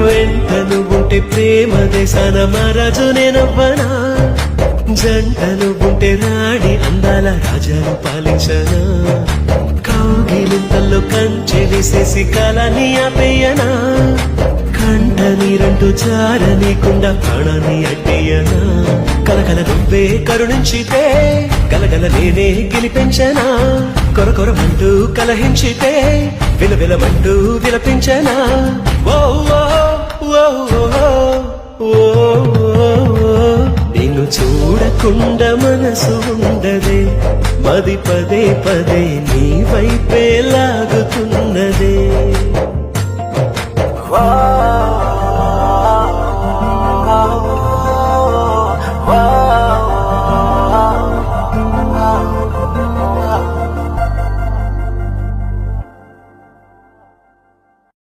వెంటను ఉంటే ప్రేమ దేశాన మహారాజు నేనవ్వనా జంటను ఉంటే రాణి అందాల రాజాను పాలించనా కౌగిలింతల్లో కంచె వేసేసి కాలాన్ని ఆపేయనా కంట నీరంటూ జారనీకుండా ప్రాణాన్ని అడ్డేయనా కలకల నువ్వే కరుణించితే గలగల నేనే గెలిపించనా కొరకొరమంటూ కలహించితే విలవిలమంటూ విలపించనా ఓ ఓ ఓ ఓ నిన్ను చూడకుండా మనసు ఉండదే మది పదే పదే నీ వైపే లాగుతున్నదే